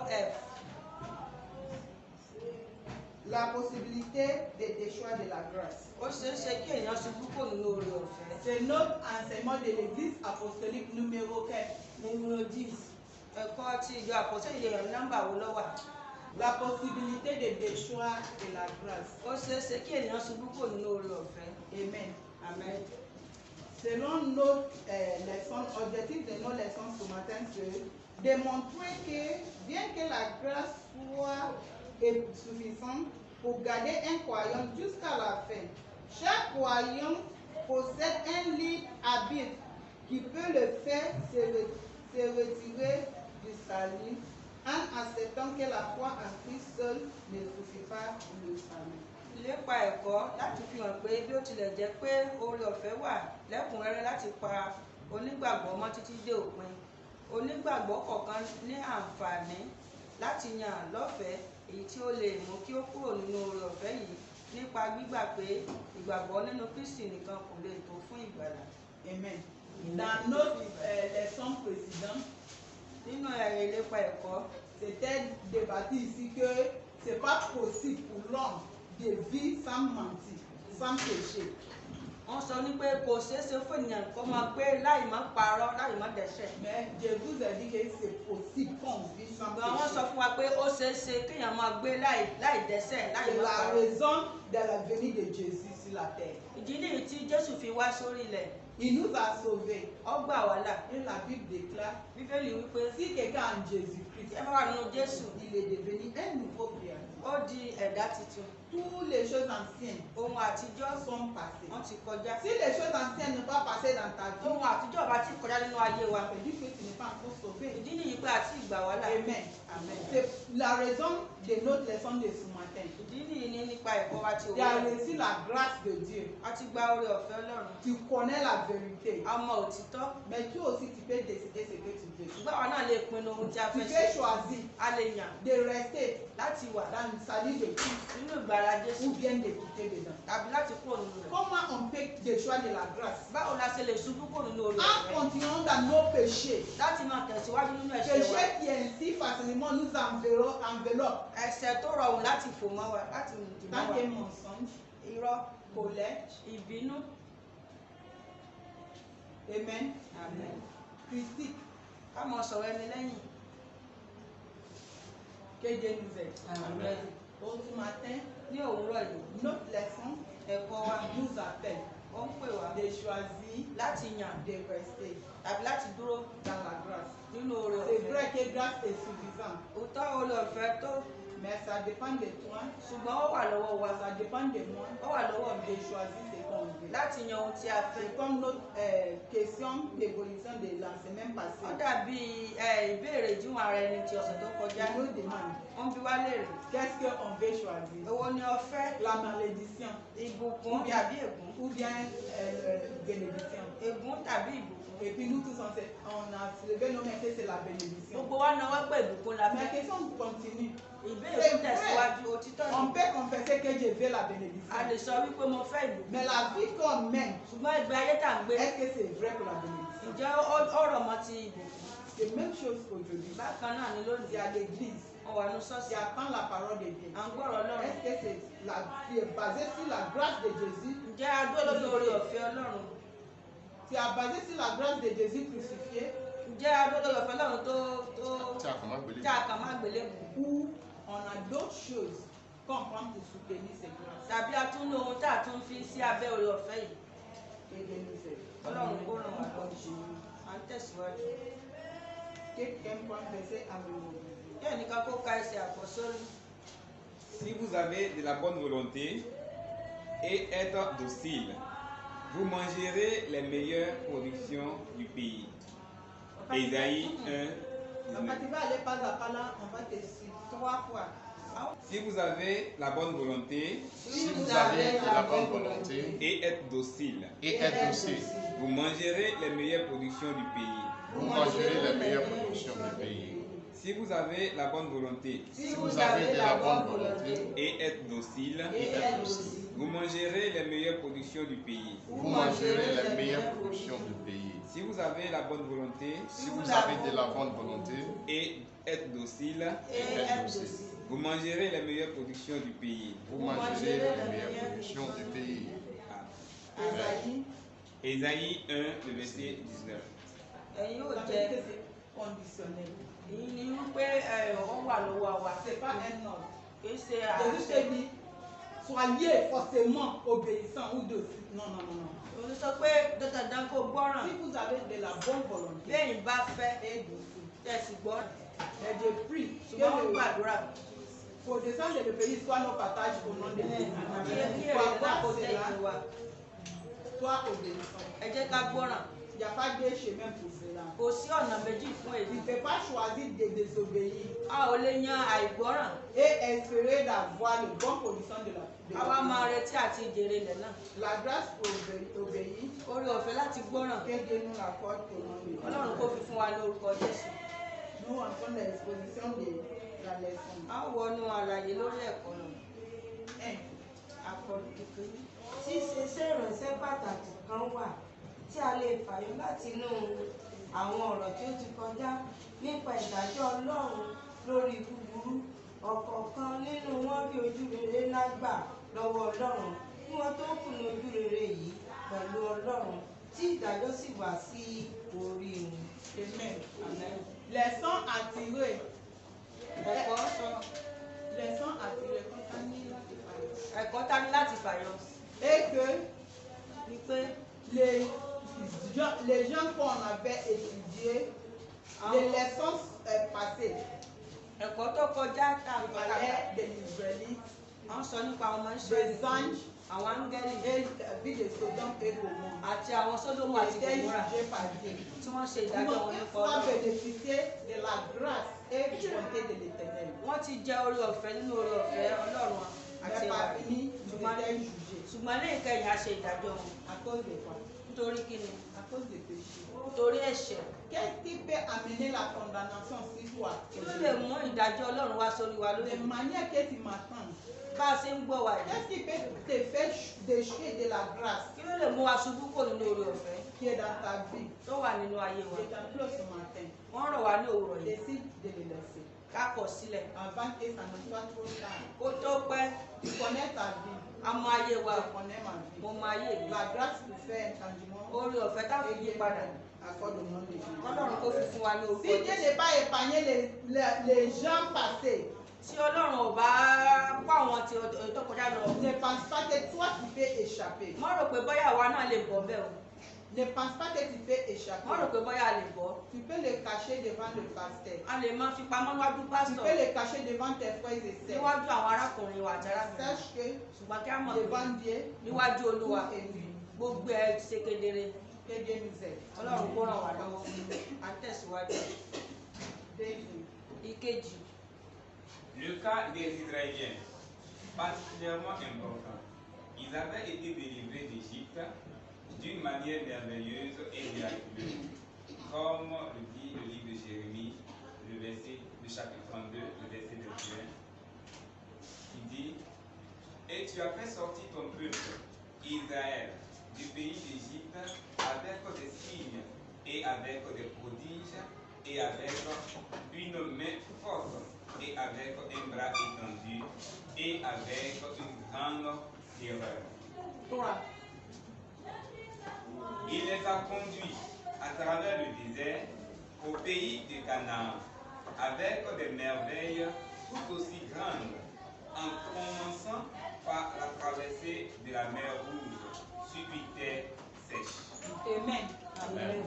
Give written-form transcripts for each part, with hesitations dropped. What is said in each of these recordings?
F. La possibilité de déchoir de la grâce. C'est notre enseignement de l'Église apostolique numéro 4. Numéro 10. La possibilité de déchoir de la grâce. Amen. Amen. Selon notre leçon, objectif de nos leçons ce matin, c'est de montrer que bien que la grâce soit suffisante pour garder un croyant jusqu'à la fin, chaque croyant possède un libre arbitre qui peut le faire se retirer du salut en acceptant que la foi en Christ seul ne suffit pas pour le salut. Lépa ẹ̀kọ́ láti fi hàn pé bí ó tilẹ̀ jẹ́ pé oore ọ̀fẹ́ wà lẹ́kùnrẹ́rẹ́ láti pa onígbàgbọ́ mọ́ títí dé òpin. Onígbàgbọ́ kọ̀ọ̀kan ní àǹfààní láti yàn lọ́fẹ̀ẹ́ èyí tí ó lè mú kí ó kúrò nínú oore ọ̀fẹ́ yìí nípa gbígbà pé ìgbàgbọ́ nínú Kristi nìkan kò lè tó fún ìgbàlà. Amen. Dans notre leçon précédente, nínú ìlépa ẹ̀kọ́, c'était débattu ici que c'est pas possible pour l'homme de vivre sans mentir, sans péché. Wọ́n sọ ní pé kò ṣeéṣe fún ènìyàn kó máa gbé láì má parọ́ láì má dẹ́ṣẹ̀. Mais je vous ai dit que c'est possible qu'on vive sans péché. Wọ́n sọ fún wa pé ó ṣeéṣe kéèyàn máa gbé láì dẹ́ṣẹ̀ láì má parọ́. C'est la raison de la venue de Jésus sur la terre. Ìdí nìyí tí Jésù fi wá sórí ilẹ̀. Il nous a sauvés. Ó gbà wá là. Et la Bible déclare, Bíbélì wípé si quelqu'un en Jésus-Christ, ẹ bá wà nínú Jésù, il est devenu un nouveau créature. ó di ẹ̀dá tuntun. Toutes les choses anciennes Ohun àtijọ́ sont passées. wọ́n ti kọjá. Si les choses anciennes n'ont pas passé dans ta vie, Ohun àtijọ́ bá ti kọjá nínú ayé wa. ça veut dire que tu n'es pas encore sauvé. Ìdí nìyí pé àti ìgbà wá là. Amen. Amen. C'est la raison de notre leçon de ce matin. Ìdí nìyí ní nípa ẹ̀kọ́ wa ti Tu as òwúrọ̀. reçu la grâce de Dieu. A ti gba oore ọ̀fẹ́ Ọlọ́run. Tu connais la vérité. A mọ òtítọ́. Mais toi aussi, tu peux décider ce que tu veux. Ṣùgbọ́n àwa náà lè pinnu ohun tí a Tu fẹ́ peux ṣe. choisir A lè yàn de rester láti wà dans le salut de Christ nínú ìgbàlà Jésù ou bien de quitter dedans. tàbí láti kúrò nínú rẹ̀. Comment on peut déchoir de la grâce? Báwo la ṣe lè ṣubú kúrò nínú oore En ọ̀fẹ́? continuant dans nos péchés. Láti máa tẹ̀síwájú nínú ẹ̀ṣẹ̀ wa. Péché qui ainsi facilement nous enveloppe. Ẹ̀ṣẹ̀ tó rọrùn láti fò mọ́ wa láti dì mọ́ Tant wa. que mensonge, Irọ́, colère, ìbínú, amen, àmín. critique, Ká mọ sọ̀rọ̀ ẹni lẹ́yìn. que Dieu nous aide. Àmín. Au matin, Ní òwúrọ̀ yìí, notre leçon ẹ̀kọ́ wa nous appelle ó ń pè wá de choisir láti yàn de rester tàbí láti dúró dans la grâce. nínú oore C'est ọ̀fẹ́. vrai que grâce est suffisante, Òótọ́ oore ọ̀fẹ́ tó, mais ça dépend de toi, ṣùgbọ́n ó wà lọ́wọ́ wa. ça dépend de moi Ó wà lọ́wọ́ mi de choisir ce qu'on veut. láti yan ohun tí a fẹ́. C'est comme notre question d'évolution de la semaine Ó passée. dàbí ìbéèrè ìjíwọ̀n ara ẹni ti ọ̀sẹ̀ tó kọjá. Il nous demande Wọ́n bi wá léèrè. qu'est-ce qu'on veut choisir, Èwo ni o fẹ́? la malédiction Ìbùkún tàbí ègún? ou bien bénédiction. Ègún tàbí ìbùkún? Et puis nous tous on a levé nos mains que c'est la bénédiction. Gbogbo wa náwó pé ìbùkún la Mais la fẹ́. question continue. Ìbéèrè tó tẹ̀síwájú òtítọ́ On ni. peut confesser que je veux la A lè bénédiction. sọ wípé mo fẹ́ ìbùkún. Mais la vie qu'on mène, Ṣùgbọ́n ìgbé ayé tà ń gbé, est-ce que c'est vrai pour la bénédiction? ǹjẹ́ ó rọ̀ mọ́ ti ìbùkún? C'est la même chose qu'aujourd'hui. Bákan náà ni Il lónìí. y a l'église, Wọ́n wà ní qui ṣọ́ọ̀ṣì. attend la parole de Dieu. À ń gbọ́rọ̀ Ọlọ́run. Est-ce que c'est basé sur la grâce de Jésus? Ǹjẹ́ a dúró lórí oore ọ̀fẹ́ Ọlọ́run? Tu as basé sur la grâce de Jésus crucifié Ǹjẹ́ a dúró lórí ọ̀fẹ́ Ọlọ́run Tí a kàn máa gbélé. tí a kàn má gbélébùú? ou on a d'autres choses qu'on prend pour soutenir ces grâces? Tàbí a tún ní ohun tá a tún fi sí abẹ́ oore ọ̀fẹ́ yìí? Que Dieu nous aide. Ọlọ́run kó ràn wá lọ́wọ́. À ń tẹ̀síwájú. Quelqu'un peut un verset à mémoriser. Kí ẹnìkan kó ka ẹsẹ̀ àkọ́sórí. Si vous avez de la bonne volonté et êtes docile, vous mangerez les meilleures productions du pays. Ésaïe 1, Quand tu 19. vas aller pas à pas là, on va te suivre 3 fois. Si vous avez la bonne volonté Si vous avez de la bonne volonté et êtes docile, et êtes aussi, vous mangerez les meilleures productions du pays. vous mangerez les meilleures productions du pays. Si vous avez la bonne volonté Si vous avez de la bonne volonté et êtes docile, et êtes aussi, vous mangerez les meilleures productions du pays. vous mangerez les meilleures productions du pays. Si vous vous avez la bonne volonté Si vous avez de la bonne volonté et êtes docile, et êtes docile, vous mangerez les meilleures productions du pays. vous mangerez les meilleures productions du pays. Esaïe, Ésaïe 1, le verset 19. ẹ̀yin yóò ça veut jẹ dire que c'est conditionnel. èyí ni wípé ọ̀rọ̀ wà lọ́wọ́ wa C'est pas un ordre. kìí ṣe Jésus àṣẹ. te dit, soyez forcément obéissants ou dociles. Non, non, non, non. òun sọ pé dandan kó gbọ́ràn Si vous avez de la bonne volonté bẹ́ẹ̀yin bá fẹ́ et docile, tẹ̀sí gbọ́ràn mais je prie que ṣùgbọ́n wọ́n le gbàdúrà connaissance de le pays soit nos partages au nom de kí Jésus. kí Pour èrè náà kó avoir tẹ̀ cela, ìlú wa sois obéissant. ẹ jẹ́ ká gbọ́ràn Il n'y a pas deux chemins pour cela. kò sí ọ̀nà méjì fún èyí Tu ne peux pas choisir de désobéir a ò lè yan àìgbọ́ràn et espérer d'avoir le bon position de la àwa máa retí àti ìjèrè ilẹ̀ náà La grâce pour obéir, orí ọ̀fẹ́ láti gbọ́ràn que Dieu nous l'accorde au nom de Jésus. ọlọ́run kó fi fún wa ní orúkọ Jésù Nous entrons dans l'exposition de la leçon. a ó wọnú àlàyé lórí ẹ̀kọ́ náà 1. àkọ́rí kékeré. Ṣíṣe iṣẹ́ ìránṣẹ́ pàtàkì kan wà tí a lè fàyọ láti inú àwọn ọ̀rọ̀ tí ó ti kọjá nípa ìdájọ́ Ọlọ́run lórí búburú. Ọ̀kọ̀ọ̀kan nínú wọn rí ojú rere ńlá gbà lọ́wọ́ Ọlọ́run kí wọ́n tó kùnà ojú rere yìí pẹ̀lú Ọlọ́run tí ìdájọ́ sì wá sí orí wọn. Amen. Leçon à tirer. ẹ̀kọ́ sọ Leçon à tirer. Compagnie là, c'est pas- ẹ̀kọ́ ta ní láti fàyọ Et que ni pé les gens qu'on avait étudiés, les leçons passées, ẹ̀kọ́ tó kọjá tá a il kọjá parlait des Israélites, wọ́n sọ nípa àwọn ọmọ Ísírẹ́lì des anges àwọn áńgẹ́lì et la vie de Sodome et Gomorrhe. àti àwọn Sódómù àti Qui étaient Gòmórà jugés par Dieu. tí wọ́n ṣe Ils ìdájọ́ ont wọn une nípa fois Ọlọ́run bénéficié de la grâce et bonté de l'Éternel. wọ́n ti jẹ orí ọ̀fẹ́ nínú orí ọ̀fẹ́ Ọlọ́run àti Mais ẹwà par rẹ̀ fini, ils étaient jugés. ṣùgbọ́n ní ìkẹyìn a ṣe ìdájọ́ wọn À cause de quoi? nítorí kí ni À cause des péchés. nítorí ẹ̀ṣẹ̀ Qu'est-ce qui peut amener la condamnation sur toi? kí ló lè mú ìdájọ́ Ọlọ́run wá sórí wa De lónìí manière que tu m'attends. bá a ṣe ń gbọ́ wa yìí Qu'est-ce qui peut te faire déchirer de la grâce kí ló lè mú wa ṣubú kò nínú orí ọ̀fẹ́ qui est dans ta vie? tó wà nínú ayé wa Je t'implore ce matin, wọ́n rọ̀ wá ní òwúrọ̀ yìí décide de le laisser. ká kọ̀ sílẹ̀ Avant que ça ne soit trop tard. kó tó pẹ́ Tu connais ta vie. a mọ ayé wa Je connais ma mo vie. mọ ayé mi La grâce pour faire un changement. orí ọ̀fẹ́ tá fi yí padà Accorde au nom de Jésus. Ọlọ́run kó fi fún wa ní orúkọ Si Dieu Jésù n'est pas épargné les gens passés, tí Ọlọ́run ò bá kó àwọn tí tó kọjá lọ ne pense pas que toi tu peux échapper. mo rò pé bóyá àwa náà lè bọ́ bẹ́ẹ̀ o Ne pense pas que tu peux mo rò échapper. pé bóyá a lè bọ́ Tu peux le cacher devant le pasteur. a lè máa fi pamọ́ níwájú Tu pásítọ̀ peux le cacher devant tes frères et sœurs. níwájú àwọn arákùnrin wa àti arábìnrin Sache que ṣùgbọ́n kí á mọ̀ pé devant Dieu, níwájú Olúwa tout est nu. gbogbo ẹ̀ ṣe kedere Que Dieu nous aide. Ọlọ́run kó ràn wá lọ́wọ́ à ń tẹ̀síwájú. Deuxième. Ìkejì Le cas des Israéliens, particulièrement important. Ils avaient été délivrés d'Égypte d'une manière merveilleuse et miraculeuse, comme le dit le livre de Jérémie, le chapitre 32, le verset 21, qui dit: Et tu as fait sortir ton peuple, Israël, du pays d'Égypte avec des signes et avec des prodiges et avec une main forte et avec un bras étendu et avec une grande terreur. 3. Il les a conduits à travers le désert au pays de Canaan avec des merveilles tout aussi grandes, en commençant par la traversée de la mer Rouge sur une terre sèche. Amen. Amen.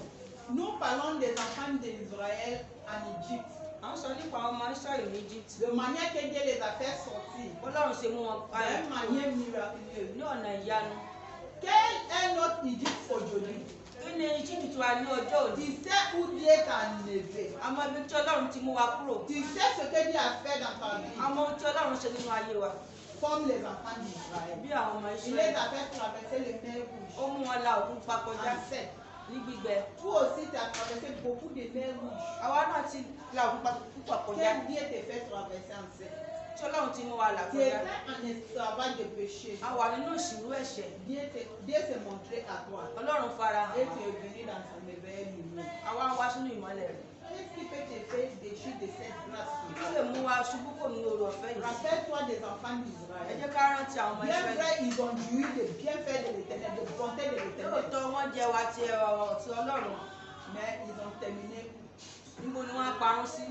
Nous parlons des enfants d'Israël en Égypte. à ń sọ nípa àwọn ọmọ Ísírẹ́lì ní Egypt De manière que Dieu les a fait sortir. Ọlọ́run ṣe mú wọn pa D'une manière miraculeuse. ní ọ̀nà ìyanu Quel est notre Égypte aujourd'hui? kí ni Egypt wa ní ọjọ́ òní Tu sais où Dieu t'a enlevé. àmọ́ ibi tí Ọlọ́run ti mú wa kúrò Tu sais ce que Dieu a fait dans ta vie. àmọ́ ohun tí Ọlọ́run ṣe nínú ayé wa Comme les enfants d'Israël. bí àwọn ọmọ Il les Ísírẹ́lì a fait traverser les mers ó rouges. mú wọn la òkun pa kọjá En sec. ní gbígbẹ Toi aussi, tu as traversé beaucoup de mers rouges. àwa náà ti la òkun pa púpọ̀ kọjá Quel Dieu te fait traverser en sec? tí Ọlọ́run ti mú wa là Tu kọjá étais en esclavage de péché. a wà nínú ìṣirò ẹ̀ṣẹ̀ Dieu s'est montré à toi. Ọlọ́run fara hàn Et wá tu es venu dans sa merveille. àwa ń wá sínú ìmọ́lẹ̀ rẹ̀. Qu'est-ce qui fait te faire déchu de cette grâce? Kí ló lè mú wa ṣubú kò nínú oore ọ̀fẹ́ yìí? Rappelle-toi des enfants Ẹ d'Israël. jẹ́ ká rántí àwọn ọmọ Bien Ísírẹ́lì. vrai, ils ont joui des bienfaits de l'Éternel, des bontés de l'Éternel. Lóòótọ́ wọ́n jẹ wa ti Ọlọ́run. Mais ils ont terminé. Níbo ni wọ́n á parun sí?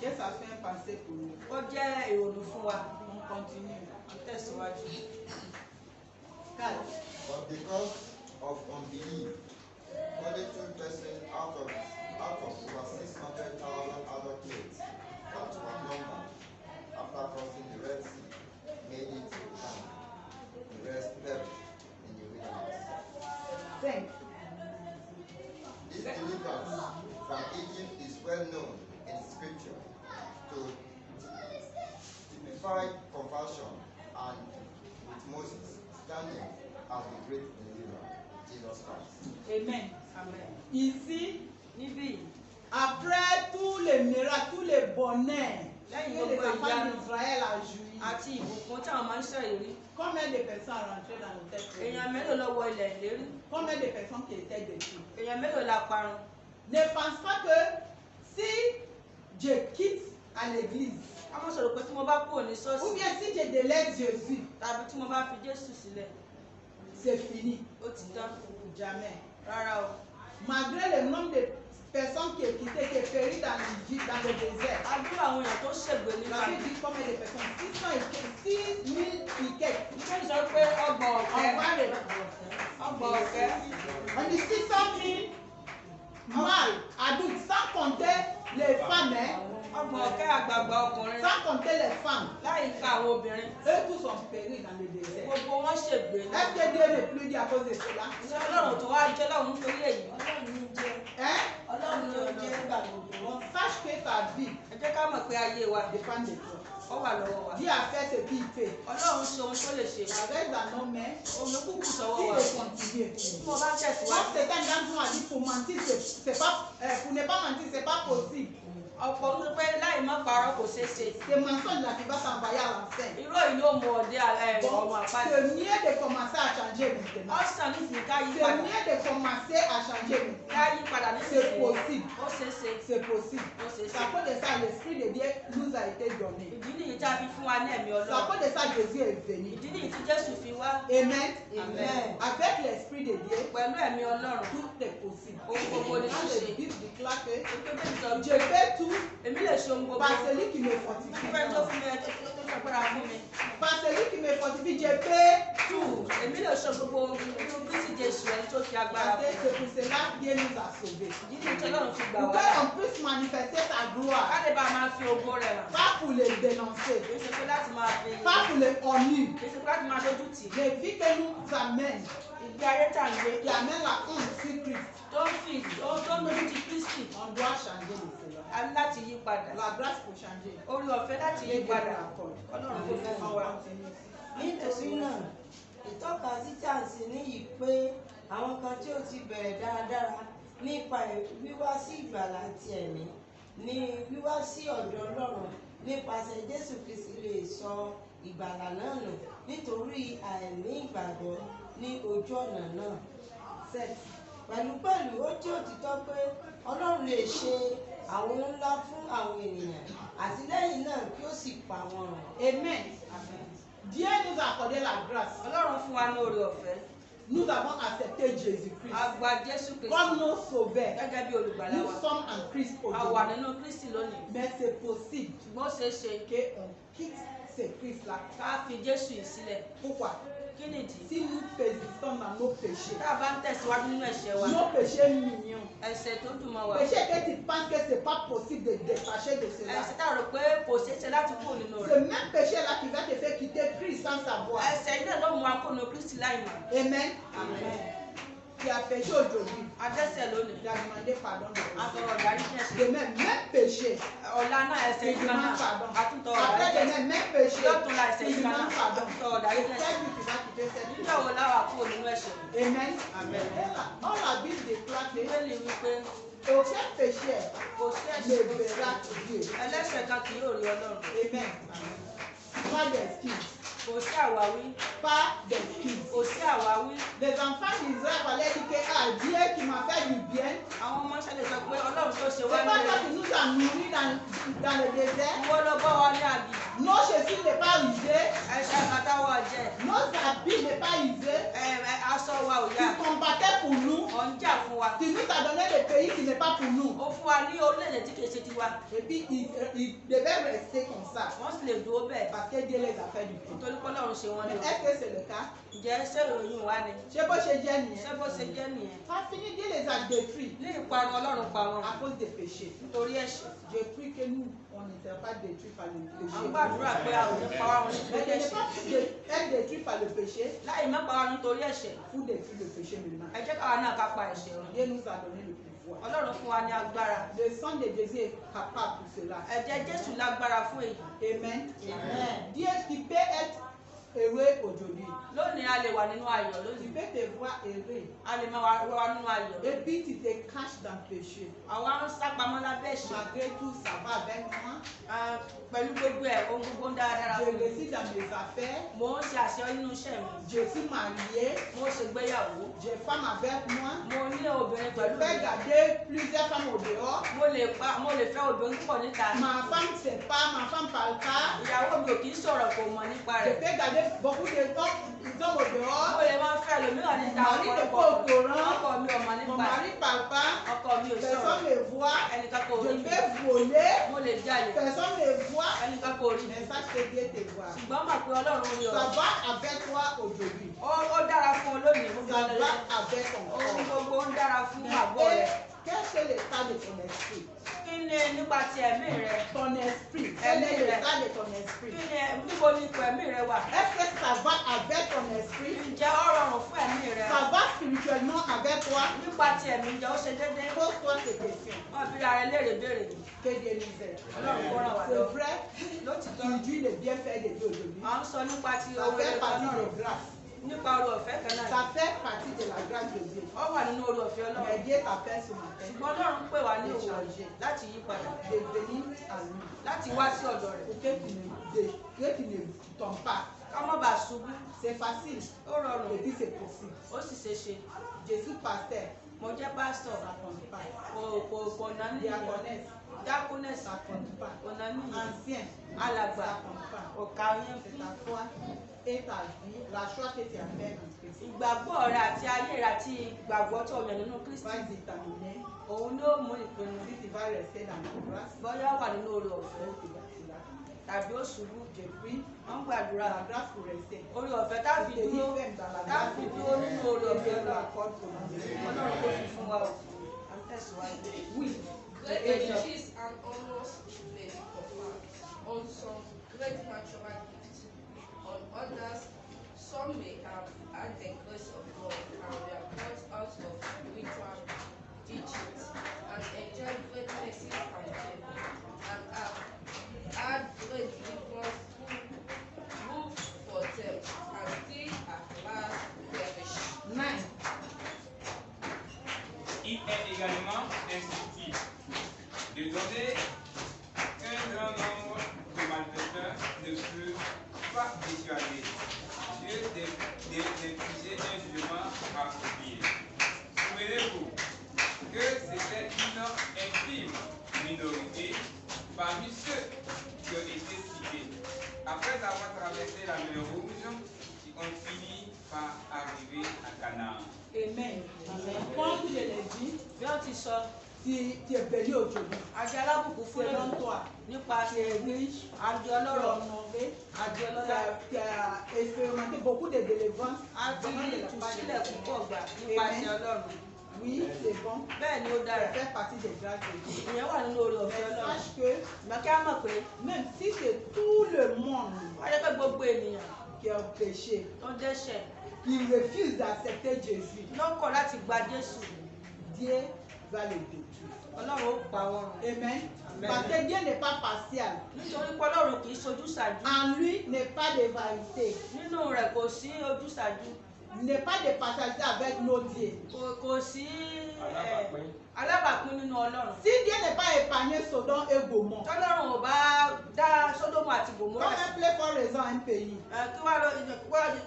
Que ça fait un passé pour nous. Ó jẹ́ ìrònú fún wa. On continue. À ń tẹ̀síwájú. 4. But because of unbelief, only 2 persons out of over 600,000 other plates that were numbered after crossing the Red Sea made it to land. The rest perished in the wilderness. 5. This deliverance from Egypt is well known in Scripture to typify conversion, and with Moses standing as the great deliverer, Jesus Christ. Amen. Amen. Ici, Níbí, après tous les miracles, tous les bonheurs lẹ́yìn que les gbogbo enfants ìyanu d'Israël ont joui, àti ìbùkún tí àwọn ọmọ Ísírẹ́lì rí, combien de personnes sont rentrées dans le texte? èèyàn mélòó ló wọ ilẹ̀ ìlérí? Combien de personnes qui étaient dessus? Èèyàn mélòó la parun? Ne pense pas que si je quitte à l'église, A máa sọ̀rọ̀ pé tí mo bá kúrò ní ou ṣọ́ọ̀ṣì bien si je délaisse Jésus, tàbí tí mo bá fi Jésù sílẹ̀, c'est fini. ó ti tán. Jamais. Rárá o. Malgré le nombre de personnes qui ont quitté, qui ont péri dans le désert. A dúró àwọn èèyàn tó ṣègbè Vous nípa avez dit combien de personnes? 6 000 piquets. Ìgbésí sọ pé ọgbọ̀n On ọ̀kẹ́. va les Ọgbọ̀n ọ̀kẹ́. On dit 600 000 mâles, adultes, sans compter les femmes, hein, Ọgbọ̀n ọ̀kẹ́ àgbààgbà ọkùnrin. sans compter les femmes. Láì ka àwọn obìnrin. Eux tous ont péri dans le désert. Gbogbo wọn ṣègbè ní. Est-ce que Dieu ne plus dit à cause de cela? Ṣé Ọlọ́run tó wá jẹ́ lọ́run nítorí èyí? Ọlọ́run ní jẹ́. Hein? Ọlọ́run ló jẹ́ nígbà gbogbo. Sache que ta vie Ẹ jẹ́ ká mọ̀ pé ayé wa dépend de toi. ó wà lọ́wọ́ wa. Dieu a fait ce qu'il fait. Ọlọ́run ṣe ohun tó lè ṣe. Avec dans nos mains, Omi kúkú sọ́wọ́ s'il wa. le continue. Tí mo bá Quand tẹ̀síwájú. Satan dans nous a dit pour mentir, c'est pas, pour ne pas mentir, c'est pas possible. Ọ̀pọ̀ ń pé láì má parọ́ kò ṣeé ṣe. C'est mensonge là qui va s'envoyer à l'enfer. Irú èyí yóò mú ọdẹ Bon, ọmọ àpáàdé. c'est mieux de commencer à changer maintenant. Ọ̀sán nísìnyí ká yí C'est padà. mieux de commencer à changer Ká maintenant. yí padà C'est nísìnyí. possible. Ó ṣeé ṣe. C'est possible. Ó ṣeé C'est ṣe. à cause de ça, l'Esprit de Dieu nous a été donné. Ìdí nìyí tí a fi fún wa ní ẹ̀mí C'est à Ọlọ́run. cause de ça Jésus est venu. Ìdí nìyí tí Jésù fi wá. Amen. Amen. Avec l'Esprit de Dieu, Pẹ̀lú ẹ̀mí Ọlọ́run. tout est possible. Ohun gbogbo ni Quand ṣíṣe. le Bible déclare que Pé Bébí sọ je fais tout èmi lè ṣe ohun gbogbo. par celui qui me Fẹ́ fortifie. tó fún mi tó ṣàgbára fún mi. Par celui qui me fortifie, je fais Tù èmi lè ṣe gbogbo nínú Kristi Jésù ẹni tó fi agbára Parce fún que mi. c'est pour cela que Dieu nous a sauvés. Ìdí nìyí tí Ọlọ́run fi gbà Pour wá. qu'on puisse manifester sa gloire. Ká lè bá a máa fi ògo rẹ̀ hàn. Pas pour les dénoncer. Kì í ṣe pé láti máa fi. Pas pour les honner. Kì í ṣe pé láti máa dójú tì. Les vies que nous amènent, Ìgbé ayé tà ń gbé. qui amènent la honte sur Christ, Tó ń fi tó ń lójú ti Kristi. on doit changer de cela. A ní láti yí padà. La grâce pour changer. Orí ọ̀fẹ́ láti yí padà. Ọlọ́run kò fẹ́ fún wa. Nítorí náà, ìtọ́ka sí chance níyì pé àwọn kan tí ó ti bẹ̀rẹ̀ dáradára nípa wíwá sí ìgbàlà ti ẹ̀mí ní wíwá sí ọ̀dọ̀ Ọlọ́run nípasẹ̀ Jésù Kristi lè sọ ìgbàlà náà nù nítorí àìní ìgbàgbọ́ ní ojú ọ̀nà náà. Pẹ̀lúpẹ̀lú ó jẹ́ òtítọ́ pé Ọlọ́run lè ṣe àwọn ohun ńlá fún àwọn ènìyàn àti lẹ́yìn náà kí ó sì pa wọn run. Amen. Dieu nous a accordé la grâce. Ọlọ́run fún wa ní orí ọ̀fẹ́. Nous avons accepté Jésus-Christ A gba Jésù Kristi comme nos sauveurs. gẹ́gẹ́ bí olùgbàlà Nous wa. sommes en Christ A wà aujourd'hui. nínú Kristi lónìí. Mais c'est possible Ṣùgbọ́n ó ṣeé ṣe qu'on quitte ce Christ-là. ká fi Jésù yìí sílẹ̀. Pourquoi? Kí nìdí? Si nous persistons dans nos péchés, Tá a bá ń tẹ̀síwájú nínú ẹ̀ṣẹ̀ wa. nos péchés mignons, Ẹ̀ṣẹ̀ tó dùn mọ́ wa. péché que tu penses que c'est pas possible de détacher de cela. Ẹ̀ṣẹ̀ tá a rò pé kò ṣeé ṣe láti kúrò nínú Ce rẹ̀. même péché-là qui va te faire quitter Christ sans savoir. Ẹ̀ṣẹ̀ ilé ló mú wa kúrò nínú Kristi láì mọ̀. Amen. Tu as péché aujourd'hui. Adẹ́ṣẹ̀ lónìí. Tu as demandé pardon de A Dieu. tọrọ ìdárí fún ẹ̀ṣẹ̀. Demain, même péché. Ọ̀la náà ẹ̀ṣẹ̀ Tu ìgbà náà. demandes pardon. A tún tọrọ Après ìdárí fún demain, ẹ̀ṣẹ̀. même péché. Lọ́tún la ẹ̀ṣẹ̀ Tu ìgbà náà. demandes A pardon. tún tọrọ ìdárí fún Quel ẹ̀ṣẹ̀. jour tu vas quitter cette Nígbà vie? wo láwà kúrò nínú ẹ̀ṣẹ̀? Amen. Amen. Dans la Bible déclare que Bíbélì wípé aucun péché kò sí ne ẹ̀ṣẹ̀ kò sí. verra Dieu. Ẹlẹ́ṣẹ̀ kan kì yóò rí Ọlọ́run. Amen. Pas d'excuse. Kò sí àwáwí. Pas d'excuse. Kò sí àwáwí. Les enfants d'Israël allaient dire que ah, Dieu qui m'a fait du bien, Àwọn ọmọ ṣẹlẹ̀ sọ pé ló ṣe C'est wá pas ní toi rere. qui nous as nourris dans le désert. Ìwọ ló bọ́ wa ní àbí. Nos chaussures n'est pas usées. Ẹ̀ṣẹ̀ kàtà wọ̀ jẹ́. Nos habits n'est pas usés. Aṣọ wa ò yá. Tu combattais pour nous. Ọ̀ ń jà fún wa. Tu nous as donné le pays qui n'est pas pour nous. Ó fún wa ní orílẹ̀-èdè tí kìí ṣe tiwa. Et puis, ils devaient rester comme ça. Wọ́n sì lè dúró bẹ́ẹ̀. Parce que Dieu les a fait du bien. Nítorí pé Ọlọ́run ṣe wọ́n ní Mais o. est-ce que c'est le cas? Ǹjẹ́ ṣé ìròyìn wa ni? Je sais pas chez Jenny. Ṣé bó ṣe jẹ́ nìyẹn? Ça a fini, Dieu les a détruits Ní ìparun Ọlọ́run pa wọn. à cause des péchés. Nítorí ẹ̀ṣẹ̀. Je prie que nous, on ne sera pas détruits par le À ń péché. gbàdúrà pé a ò ní pa wá wọn Mais nítorí de ne ẹ̀ṣẹ̀. pas être détruit par le péché, Láì má pa wá nítorí ẹ̀ṣẹ̀. pour détruire le péché maintenant. Ẹ jẹ́ káwa náà ká pa ẹ̀ṣẹ̀ run. Dieu nous a donné le pouvoir. Ọlọ́run fún wa ní agbára. Le sang de Jésus est capable pour cela. Ẹ̀jẹ̀ Jésù lágbára fún èyí. Amen. Amen. Dieu qui peut être heureux aujourd'hui. Lónìí a lè wà nínú ayọ̀ Tu lónìí. peux te voir heureux. A lè máa wà nínú ayọ̀. Et puis tu te caches dans le péché. Àwa ń sá pamọ́ lábẹ́ ẹ̀ṣẹ̀. Malgré tout, ça va avec moi. Pẹ̀lú gbogbo ẹ̀, ohun gbogbo ń dáradára Je fún mi. réussis dans mes affaires. Mo ń ṣe àṣeyọrí nínú iṣẹ́ mi. Je suis mariée. Mo ń ṣègbéyàwó. J'ai femme avec moi. Mo ní obìnrin Je pẹ̀lú mi. peux garder plusieurs femmes au dehors. Mo lè fẹ́ obìnrin púpọ̀ níta. Ma femme ne sait pas, ma femme parle pas. Ìyàwó mi ò kì í sọ̀rọ̀ kò mọ̀ nípa Je rẹ̀. peux garder beaucoup de hommes au Mo dehors. lè máa fẹ́ ẹlòmíràn níta Mon mari n'est pas ọ̀pọ̀lọpọ̀. au courant. Ọkọ mi ò mọ̀ Mon nípa rẹ̀. mari parle pas. Ọkọ mi ò sọ̀rọ̀. Personne ne voit. Ẹnìkan kò Je rí mi. peux voler. Mo lè jalè. Personne ne voit. Ẹnìkan kò rí mi. Mais sache que Dieu te voit. Ṣùgbọ́n mà pé Ọlọ́run rí ọ. Ça va avec toi aujourd'hui. Ó dára fún ọ lónìí. Gbogbo Ça ọlọ́run. va avec ton Ohun corps. gbogbo ń dára fún àgọ́ Et rẹ̀. quel est l'état de ton esprit? Kí ni nípa ti ẹ̀mí rẹ̀? Ton esprit. Quel est l'état de ton esprit? Kí ni níbo ni ipò ẹ̀mí rẹ̀ wà? Est-ce que ça va avec ton esprit? Ǹjẹ́ ó rọrùn fún ẹ̀mí rẹ̀? Ça va spirituellement avec toi? Nípa ti ẹ̀mí ǹjẹ́ ó ṣe déédéé? Pose-toi ces questions. Wọ́n bí ara rẹ̀ léèrè béèrè yìí. Que Dieu nous aide. Ọlọ́run kó ràn wá lọ. C'est vrai, Lótìtọ́, tu dis le bienfait de Dieu aujourd'hui. à ń sọ nípa ti Ça oore fait kan partie náà. de grâce. Nípa oore ọ̀fẹ́ kan náà. Ça fait partie de la grâce de Dieu. Ó wà nínú oore ọ̀fẹ́ Mais Ọlọ́run. Dieu t'appelle ce matin Ṣùgbọ́n Ọlọ́run pè wá ní òwúrọ̀ láti yí padà. de venir à lui. Láti wá sí ọ̀dọ̀ rẹ̀. Pour que tu ne tombes pas. Ká má bàa ṣubú. C'est facile. Ó rọrùn. Et puis c'est possible. Ó sì ṣe ṣe. Jésus pasteur, Mo jẹ́ pásítọ̀. ça compte pas. Kò ná ní Diaconesse, Diaconesse. ça compte pas. Kò ná ní Ancien, alàgbà. ça compte pas. Ọ̀ka yẹn C'est fún. ta foi et ta vie, la choix que tu as fait en Christ. Ìgbàgbọ́ rẹ̀ àti ayé rẹ̀ àti ìgbàgbọ́ tó yàn nínú Kristi. Va déterminer Òun ni ó mú ìpinnu. si tu vas rester dans la grâce Bọ́yá wà nínú oore ọ̀fẹ́ ou tu vas tu vas. tàbí ó ṣubú. Je prie Wọ́n gbàdúrà. la grâce pour rester. Oore ọ̀fẹ́ tá fi Te dis dúró. ferme dans la Tá grâce fi de dúró nínú oore Dieu. Et ọ̀fẹ́ Dieu nous náà. accorde pour nous. Ọlọ́run kò fi fún wa o. À ń tẹ̀síwájú. Oui. Great Et riches and honors may be conferred on some great natural gifts. On others, some may have had the grace of God and were brought out of spiritual Egypt and enjoyed great mercy and favor, and have had great deliverance who for them and still at last perish. 9. Il est également instructif de donner qu'un grand nombre de malfaiteurs ne furent pas dissuadés. Dieu d'infliger un jugement approprié. Souvenez-vous que c'était une infime minorité parmi ceux qui ont été cités. Après avoir traversé la mer Rouge, ils ont fini par arriver à Canaan. Amen. Comme je l'ai dit, Bí wọ́n ti sọ, tu es béni aujourd'hui. àjẹ́ alábùkún fún Selon ènìyàn toi, nípa tu es riche, àjọ tu es ọlọ́rọ̀, honoré, àjọ tu ọlọ́lá. as expérimenté beaucoup de délivrance. A ti rí ìtúsílẹ̀ púpọ̀ gbà nípasẹ̀ Ọlọ́run. Oui, c'est bon. Bẹ́ẹ̀ ni ó dára. Ça fait partie des grâces de Dieu. Ìyẹn wà nínú oore ọ̀fẹ́ Mais Ọlọ́run. sache que Ìgbà kí á mọ̀ pé même si c'est tout le monde wọ́n jẹ́ pé gbogbo ènìyàn qui a péché, tó dẹ́ṣẹ̀ qui refuse d'accepter Jésus, lọ́kọ̀ láti gba Jésù. Dieu va le détruire. Ọlọ́run ó pa wọ́n run. Amen. Amen. Parce que Dieu n'est pas partial. Nítorí pé Ọlọ́run kì í ṣojúsàájú. En lui n'est pas de vanité. Nínú rẹ̀ kò sí ojúsàájú. Il n'est pas de partialité avec nos dieux. Kò sí alábàápín pín nínú Ọlọ́run. Si Dieu n'est pas épargné Sodome et Gomorrhe, Tọ́lọ́run ò bá dá Sódómù àti Gòmórà comme sí. un play for raison un pays, Kí wá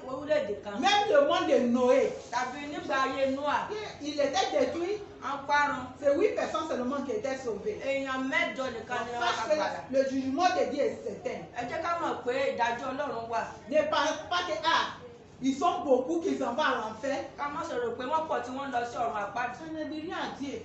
orílẹ̀-èdè kan. même le monde de Noé, Tàbí nígbà ayé Noah, il était détruit, à ń parun. c'est 8 personnes seulement qui étaient sauvées. Èèyàn mẹ́jọ nìkan ni wọ́n Parce á padà. que le jugement de Dieu est certain. Ẹ jẹ́ ká mọ̀ pé ìdájọ́ Ọlọ́run wà. Ne pense pas que ils sont beaucoup qui s'en vont à l'enfer. Ká má sọ̀rọ̀ pé wọ́n pọ̀ tí wọ́n lọ sí ọ̀run àpáàdì. Ça ne dit rien à Dieu.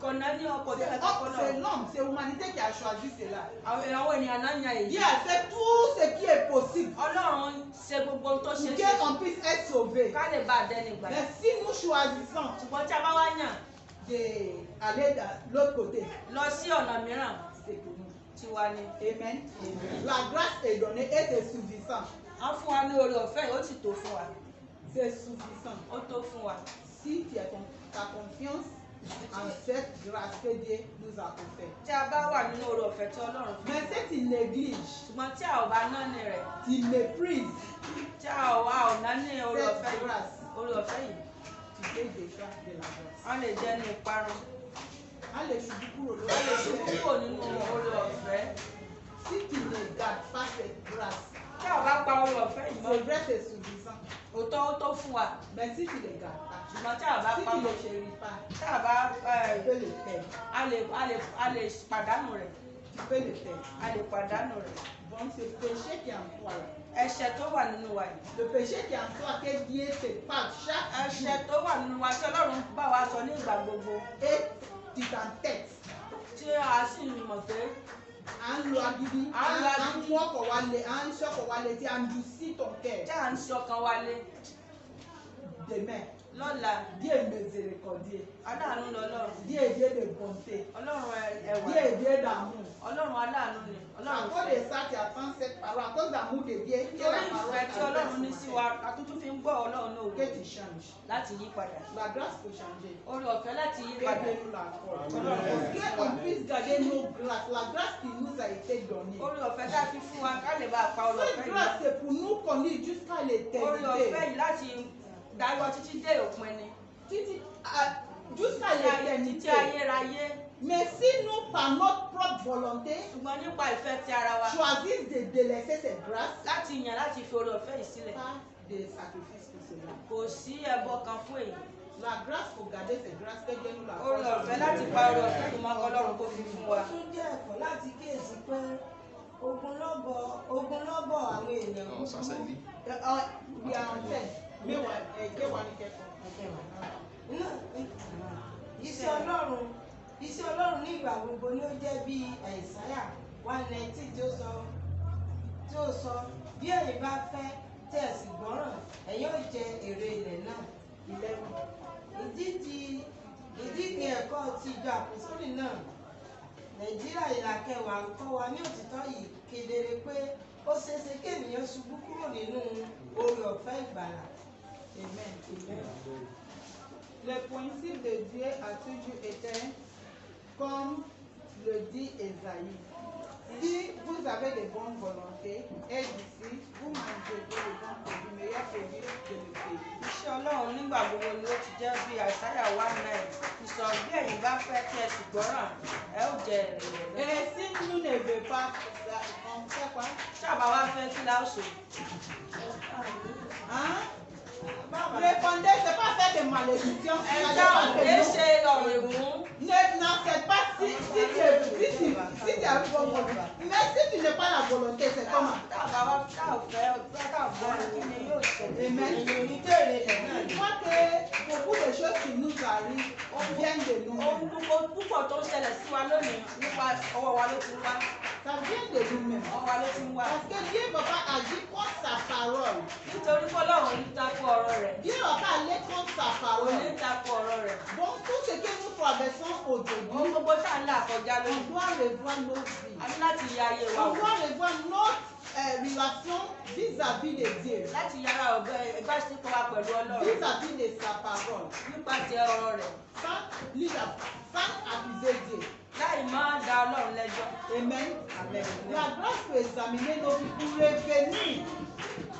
Kò náà ní ọkọ̀ tí ẹ̀ka kọ́ C'est náà. l'homme, c'est l'humanité qui a choisi cela. Àwọn ènìyàn náà yan èyí. Dieu a fait tout ce qui est possible Ọlọ́run ṣe gbogbo ohun tó pour ṣe é ṣe. qu'on puisse être sauvé. Ká lè bá a dẹ́ni gbà. Mais si nous choisissons Ṣùgbọ́n tí a bá wá yàn d'aller de l'autre côté, lọ sí ọ̀nà mìíràn c'est pour nous. tiwa ni. Amen. La grâce est donnée et c'est suffisant. A fún wa ní oore ọ̀fẹ́ yìí, ó sì tó fún wa. C'est suffisant. Ó tó fún wa. Si tu as ta confiance en cette grâce que Dieu nous a offerte. Tí a bá wà nínú oore ọ̀fẹ́ tí Ọlọ́run fún. Mais si tu négliges, Ṣùgbọ́n tí a ò bá náni rẹ̀, tu méprises tí a ò náni oore ọ̀fẹ́ cette yìí, grâce, oore ọ̀fẹ́ yìí, tu fais déjà de la grâce. wọ́n lè jẹ́ ní ìparun. Allez, je suis pour Wọ́n lè ṣubú kúrò nínú oore ọ̀fẹ́. Si tu ne gardes pas cette grâce, Tí a bá pa oore ọ̀fẹ́ yìí mọ́, c'est vrai, c'est suffisant. òótọ́ ó tó fún wa. Mais si tu ne le gardes pas, Ṣùgbọ́n tí a bá si pa tu mọ́, ne chéris pas, tí a bá tu peux le perdre. a lè pàdánù rẹ̀. Tu peux le perdre. A lè pàdánù rẹ̀. Donc, c'est le péché qui est en toi là. Ẹ̀ṣẹ̀ tó wà nínú wa yìí. Le péché qui est en toi, que Dieu te parle chaque jour. Ẹ̀ṣẹ̀ tó wà nínú wa tí Ọlọ́run bá wa sọ ní ìgbà gbogbo. Et tu t'entêtes. Tí a sì mọ̀ pé À ń lo agídí, À ń lo à ń agídí. mú ọkọ̀ wálé, à ń ṣọ́kọ̀ wálé, tí à ń endurcis ton tí cœur. à ń ṣe ọkàn wa lé Demain, lọ́la, Dieu est miséricordieux. aláàánú lọ́lọ́run. Dieu est Dieu de bonté. Ọlọ́run ẹwà. Dieu est Dieu d'amour. Ọlọ́run aláàánú ni. À Ọlọ́run cause fẹ́. de ça, tu attends cette parole. À cause de l'amour de Dieu, que Torí la ìfẹ́ parole tí Ọlọ́run ní sí wa, àtúntò fi ń gbọ́ Ọlọ́run náà que wò tu changes. láti yí padà. La grâce peut changer. Oore ọ̀fẹ́ láti yí Que padà. Dieu nous l'accorde. Amen. Que on puisse garder nos grâces. La grâce qui nous a été donnée. Oore ọ̀fẹ́ tá a fi fún wa ká lè bá a pa oore Cette ọ̀fẹ́ grâce, yìí. c'est pour nous conduire jusqu'à Oore ọ̀fẹ́ l'éternité. yìí láti dájọ́ títí dé òpin ni. Jusqu'à Títí l'éternité. ayérayé. Mais si nous, par notre propre volonté, Ṣùgbọ́n nípa ìfẹ́ ti ara wa, choisissons de délaisser cette grâce, láti yàn láti fi oore ọ̀fẹ́ yìí sílẹ̀. pas de sacrifice pour cela. Kò sí ẹbọ kan fún èyí. La grâce pour garder cette grâce, que Dieu nous Oore l'accorde. ọ̀fẹ́ láti pa oore ọ̀fẹ́ yìí mọ́ Ọlọ́run kó fi fún Ó wa. tún jẹ́ ẹ̀kọ́ láti kíyèsí pé ogunlọ́gọ̀ àwọn èèyàn Non, ça c'est libre. We are on 10. Mais ouais, que one is Iṣẹ́ Ọlọ́run ní ìgbà gbogbo ni ó jẹ́ bí Àìsáyà 1:19 tí ó sọ bí ẹ̀yin bá fẹ́ tí ẹ sì gbọ́ràn ẹ̀yin ó jẹ èrè ilẹ̀ náà. 11. Ìdí ni ẹ̀kọ́ ti ìjọ àpòsólì náà. Nàìjíríà ìlà kẹwàá ń kọ́ wa ní òtítọ́ yìí kedere pé ó ṣeéṣe kí ènìyàn ṣubú kúrò nínú oore ọ̀fẹ́ ìgbàlà. Amen. Le principe de Dieu a toujours été comme le dit Esaïe. Si vous avez de bonnes volontés, et d'ici, vous mangerez le bon produit, meilleur produit de le pays. Iṣẹ́ Ọlọ́run nígbà gbogbo ni ó ti jẹ́ bí Àìsáyà 1:9. Ìsọ bí ẹ̀yin bá fẹ́ tí ẹ sì gbọ́ràn, ẹ ó jẹ èrè rẹ̀ náà. Et si nous ne veut pas, on fait quoi? Ṣáàbà wá fẹ́ kí la ó ṣe. Hein? Répondez, c'est pas faire des malédictions. Ẹ dáhùn kì í ṣe ọ̀rọ̀ ìmú. N'accepte pas si tu as une bonne volonté. Mais si tu n'as pas la volonté, c'est comment? Ṣáàbà wá fẹ́ gbọ́ràn kí ni yóò ṣe. Amen. Èyí ní jèrè rẹ̀ náà Je ni. crois que beaucoup de choses qui nous arrivent viennent de nous. Ohun púpọ̀ tó ń ṣẹlẹ̀ sí wa lónìí nípa ọwọ́ wa ló ti ń wá. Ça vient de nous-mêmes. Ọwọ́ wa ló ti ń wá. Parce que Dieu ne va pas agir contre sa parole. Nítorí pé Ọlọ́run ní tako ọ̀rọ̀ rẹ̀. Dieu ne va pas aller contre sa Kò ní parole. tako ọ̀rọ̀ rẹ̀. Donc tout ce que nous traversons Ohun aujourd'hui, gbogbo tá à ń là kọjá on lónìí. doit revoir nos A vies. ní láti yẹ ayé wa On wò. doit revoir notre relation vis-à-vis de Dieu, Láti yára ọ̀gbẹ́ ìbáṣepọ̀ wa pẹ̀lú Ọlọ́run. vis-à-vis de sa parole, Nípasẹ̀ ọ̀rọ̀ rẹ̀. sans accuser Dieu. Láì má da Ọlọ́run lẹ́jọ́. Amen. Amen. La grâce peut examiner nos vies pour revenir.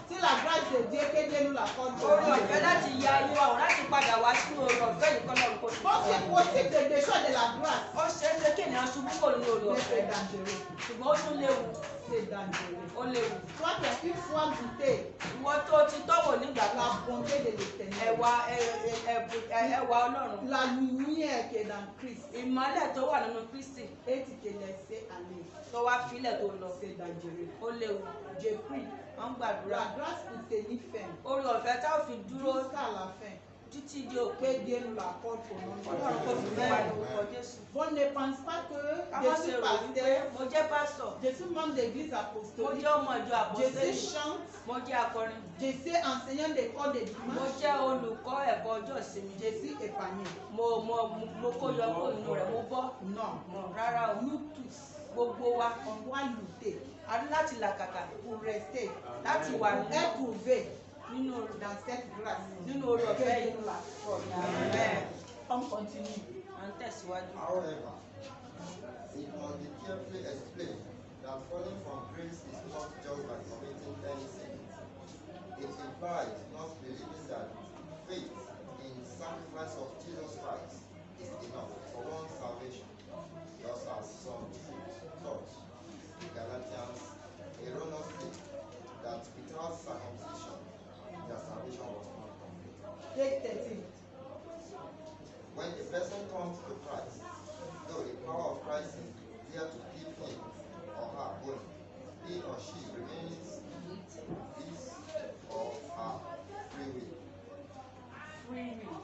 Si la grâce de Dieu que Dieu nous l'accorde. Orí ọ̀fẹ́ láti ya ayé wa wò láti padà wá sínú orí ọ̀fẹ́ yìí kọ́ lọ́run kò sí. Bon, c'est possible de déchoir de la grâce. Ó ṣeé ṣe kí ènìyàn ṣubú kò nínú orí Mais ọ̀fẹ́. c'est dangereux. Ṣùgbọ́n ó tún léwu. C'est dangereux. Ó léwu. Toi qui as une fois goûté Ìwọ tó ti tọ́wò nígbà la kan. bonté de l'Éternel, Ẹwà Ọlọ́run. la lumière qui est dans Christ, Ìmọ́lẹ̀ tó wà nínú Kristi et tu te laisses aller, tó wá filẹ̀ tó lọ. c'est dangereux. Ó léwu. Je prie Wọ́n ń gbàdúrà. la grâce pour tenir ferme Orí ọ̀fẹ́ tá ò fi dúró jusqu'à la fin. títí di òpin. Que Dieu nous l'accorde au nom de Ọlọ́run kò fi fún wa ní orúkọ Jésus. Jésù. Bon, ne pense pas que Ká je má ṣe suis rò wípé pasteur, mo jẹ́ pásítọ̀. je suis membre d'église Mo apostolique, jẹ́ ọmọ ìjọ je àpọ́sítélì. suis chante, Mo jẹ́ akọrin. je suis enseignant d'école de Mo dimanche, jẹ́ olùkọ́ ẹ̀kọ́ ọjọ́ ìsinmi. je suis épargné. Mo kó yọ kó nínú rẹ̀, mo bọ́. Non, Rárá o. nous tous, Gbogbo wa on doit lutter a ní láti làkàkà pour rester, láti wà être trouvé nínú dans cette grâce. nínú orí Que ọ̀fẹ́ Dieu yìí. nous l'accorde. Amen. On continue. À ń tẹ̀síwájú. However, it must be carefully explained that falling from grace is not just by committing any sin. It implies not believing that faith in the sacrifice of Jesus Christ is enough for one's salvation, just as some taught in Galatians erroneously that without circumcision their salvation was not complete. Take 13. When a person comes to Christ, though the power of Christ is there to keep him or her going, he or she remains his or her free will. Free will.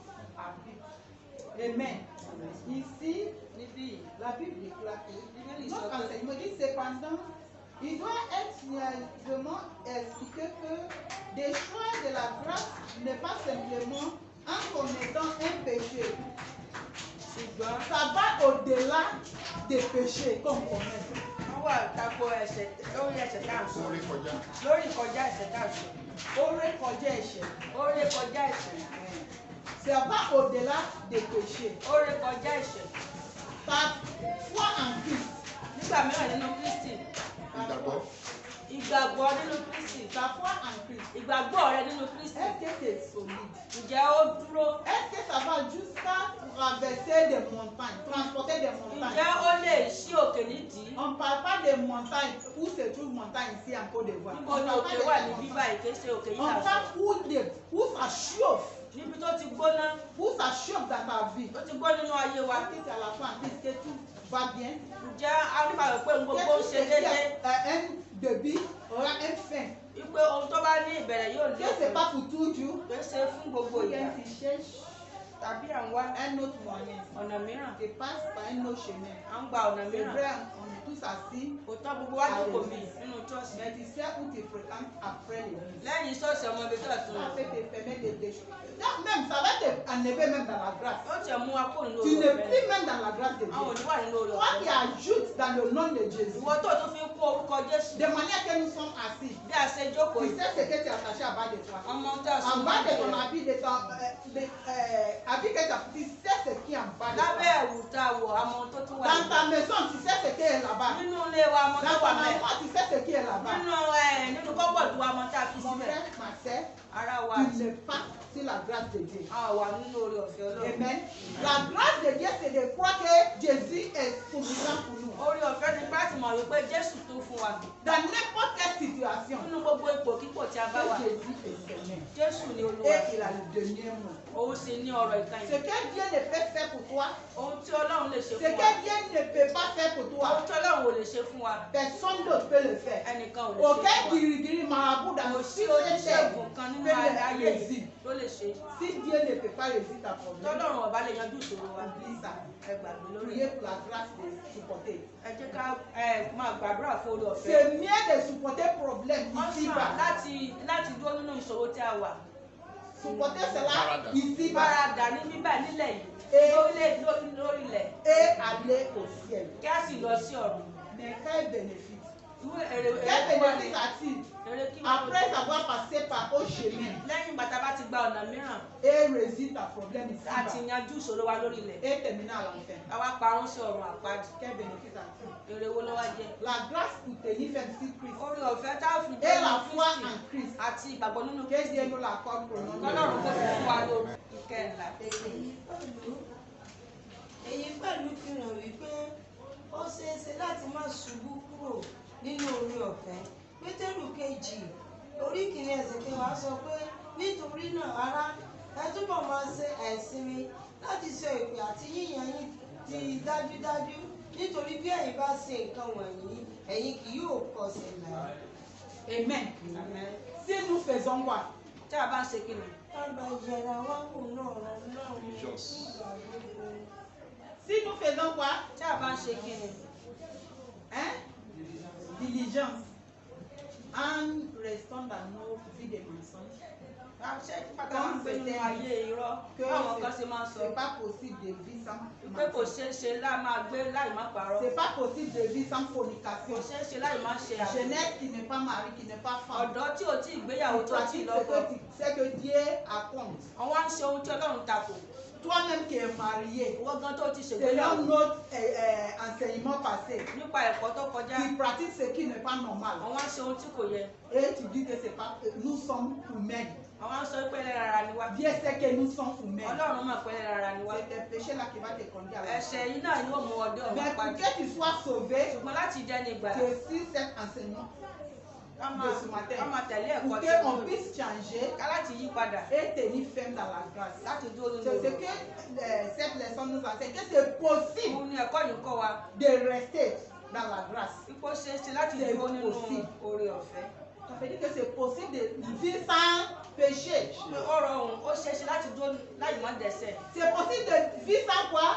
Amen. Ici, Níbí yìí, la Bible déclare que Bíbélì sọ notre pé enseignement dit cependant, il doit être sérieusement expliqué que des choix de la grâce n'est pas simplement en commettant un péché. ṣùgbọ́n Ça va au-delà des péchés qu'on commet. wọ́n wà tako ẹ̀ṣẹ̀ lórí ẹ̀ṣẹ̀ tá à ń sọ. Orí kọjá. Lórí ìkọjá ẹ̀ṣẹ̀ tá à ń sọ. Ó rékọjá ẹ̀ṣẹ̀. Ó ré kọjá ẹ̀ṣẹ̀. Ça va au-delà des péchés. Ó ré kọjá ẹ̀ṣẹ̀. Ta foi en Christ. Nígbà mìíràn nínú Kristi. Ìgbàgbọ́. Ìgbàgbọ́ nínú Kristi. Ta foi en Christ. Ìgbàgbọ́ rẹ nínú Kristi. Est-ce que c'est solide? Ǹjẹ́ ó dúró? Est-ce que ça va jusqu'à traverser des montagnes, transporter des montagnes? Ǹjẹ́ ó lè ṣí òkè nídìí? On ne parle pas des montagnes où se trouve montagne ici en Côte d'Ivoire. Níbo ni òkè wà ní bíbá yìí? Kìí ṣe òkè yìí On là ń parle sọ. où ça chauffe, Níbi tó ti gbóná, où ça chauffe dans ta vie. ó ti gbóná nínú ayé wa. Est-ce que c'est à la fin, est-ce que tout va bien? Ǹjẹ́ a nípa rẹ̀ pé gbogbo ń ṣe déédéé? Un début aura un fin. Wípé ohun tó bá ní ìbẹ̀rẹ̀ yóò ní Que c'est pas pour toujours. Kìí ṣe fún gbogbo Ou ìgbà. bien tu cherches Tàbí à ń wá un autre moyen. ọ̀nà mìíràn. Tu passes par un autre chemin. À ń gba ọ̀nà C'est mìíràn. vrai, on est tous assis. Òótọ́ gbogbo wa jókòó mi nínú ṣọ́ọ̀ṣì. Mais tu sais où tu fréquentes après l'église. Lẹ́yìn ṣọ́ọ̀ṣì ọmọ ibi tó ẹ̀tún Ça lọ. peut te permettre de choses. Même, ça va te enlever même dans la grâce. Ó tiẹ̀ mú wa kó nínú Tu orí n'es ọ̀fẹ́. plus même dans la grâce de Àwọn Dieu. òní wà nínú orí Toi qui ọ̀fẹ́. ajoutes dans le nom de Jésus. Ìwọ tó tún fi ń kó orúkọ Jésù. De manière que nous sommes assis. Bí a ṣe jókòó Tu yìí. sais ce que tu as attaché à bas de toi. Ọmọ ń tẹ̀ En sùn. bas de ton habit, de ton habit que tu as, tu sais ce qui est en bas de Lábẹ́ toi. ẹ̀wù tá a wọ̀ àmọ́ tó tún wà Dans ta níbẹ̀. maison, tu sais ce qui est là-bas. Nínú ilé wa àmọ́ tó Dans wà ton mẹ́. enfant, tu sais ce qui est là-bas. Nínú kọ́bọ̀dù wa àmọ́ tá a fi Mon síbẹ̀. frère, ma soeur, Ara wa tu n'es pas sur la grâce de Dieu. a wà nínú orí ọ̀fẹ́ Ọlọ́run. Amen. La grâce de Dieu, c'est de croire que Jésus est suffisant pour nous. Orí ọ̀fẹ́ ni láti mọ̀ wípé Jésù tó fún wa. Dans n'importe quelle situation, Nínú gbogbo ipòkípò tí a bá wà. que Jésus est Seigneur. Jésù ni Olúwa. Et il a le dernier mot. Òun sì ní ọ̀rọ̀ Ce ìkànnì. que Dieu ne peut faire pour toi, Ohun tí Ọlọ́run lè ṣe ce fún que wa. Dieu ne peut pas faire pour Ohun toi, tí Ọlọ́run ò lè ṣe fún wa. personne d'autre peut le faire. Ẹnìkan ò lè ṣe Aucun fún wa. dirigiri marabout dans Kò le sí ciel peut oníṣègùn kan nínú ayé le yìí résoudre. ló lè ṣe. Si Dieu ne peut pas résoudre ta problème, Tọ́lọ́run ọ̀bá lè yanjú ìṣòro wa. oublie ça. Ẹ gbàgbé lórí. Priez pour la grâce de supporter. Ẹ jẹ́ ká máa gbàdúrà fún orí ọ̀fẹ́. C'est mieux de supporter problème Wọ́n ici sàn bas. láti dúró nínú ìṣòro tí a wà. Supporter cela Farada. ici bas Báradà ní bíbà nílẹ̀ yìí. Lórílẹ̀. et aller au ciel. Kí a sì lọ sí ọ̀run. Mais quel bénéfice Quel bénéfice a-t-il après avoir passé par autre chemin lẹ́yìn ìgbà tá a bá ti gba ọ̀nà mìíràn et résoudre ta problème ici àti bas yanjú ìṣòro wa lórí ilẹ̀ et terminer à l'enfer? àwa parun sí ọ̀run àpáàdì Quel bénéfice a-t-il? èrè wo ló wá jẹ. La grâce pour tenir ferme sur Christ orí ọ̀fẹ́ tá a fi et la foi Kristi en Christ. àti ìgbàgbọ́ nínú Que Dieu nous l'accorde pour nous. kọ́lọ́run kó fi fún wa ló ìkẹrìnlá. èyí pẹ̀lú fi hàn wípé ó ṣeéṣe láti má ṣubú kúrò nínú oore ọ̀fẹ́. Pétérù kejì orí kìíní ẹsẹ̀ kẹwàá sọ pé nítorí náà ará ẹ túbọ̀ máa ṣe àìsinmi láti sọ èpè àti yíyan yín ti dájúdájú nítorí bí ẹ̀yin bá ṣe nǹkan wọ̀nyí ẹ̀yin kì yóò kọsẹ̀ láé. Amen. Si nous faisons quoi? tí a bá ń ṣe kí ni. Bàbá yẹra wá kù náà rọ náà Diligence. Si nous faisons quoi? tí a bá ń ṣe kí ni. Hein? Diligence. En restant dans nos vies de mensonges. ṣé pátá máa ń gbé nínú ayé irọ́ báwọn kan ṣe máa ń sọ C'est pas possible de vivre sans pé kò ṣeé ṣe láì máa gbé láì má parọ́ C'est pas possible de vivre sans kò fornication. ṣeé ṣe láì má ṣe àbò. Jeunesse qui n'est pas mariée, qui n'est pas femme. ọ̀dọ́ tí ò tí ì gbéyàwó Tu tó tí ì pratiques lọ́kọ ce que Dieu accompt. àwọn á ń ṣe ohun tí Ọlọ́run takò Toi-même qui es marié, ìwọ gan tó ti ṣègbéyàwó selon notre enseignement passé, nípa ẹ̀kọ́ tó kọjá tu pratiques ce qui n'est pas normal. àwọn á ṣe ohun tí kò yẹ Et tu dis que c'est pas, nous sommes humains. àwọn á sọ pé ẹlẹ́rara ni wá Dieu sait que nous sommes humains. Ọlọ́run mọ̀ pé ẹlẹ́rara ni wá C'est le péché là qui va te conduire à la ẹ̀ṣẹ̀ yìí náà yóò mú ọdẹ ọ̀run Mais pour pàdé que tu sois sauvé, ṣùgbọ́n láti jẹ́ ní ìgbà c'est sur cet enseignement ká de ce máa matin. tẹ̀lé Pour ẹ̀kọ́ tí qu'on puisse changer ká láti yí padà et tenir ferme dans la grâce. láti dúró nínú C'est ce òru. que cette leçon nous enseigne, que c'est possible òun ni ẹ̀kọ́ yìí kọ́ wa de rester dans la grâce. ipò ṣeé ṣe láti C'est dúró nínú possible. oore ọ̀fẹ́ Ça veut dire que c'est possible de vivre sans péché. pé ó rọrùn ó ṣeé ṣe láti dúró láì má dẹ́ṣẹ̀ C'est possible de vivre sans quoi?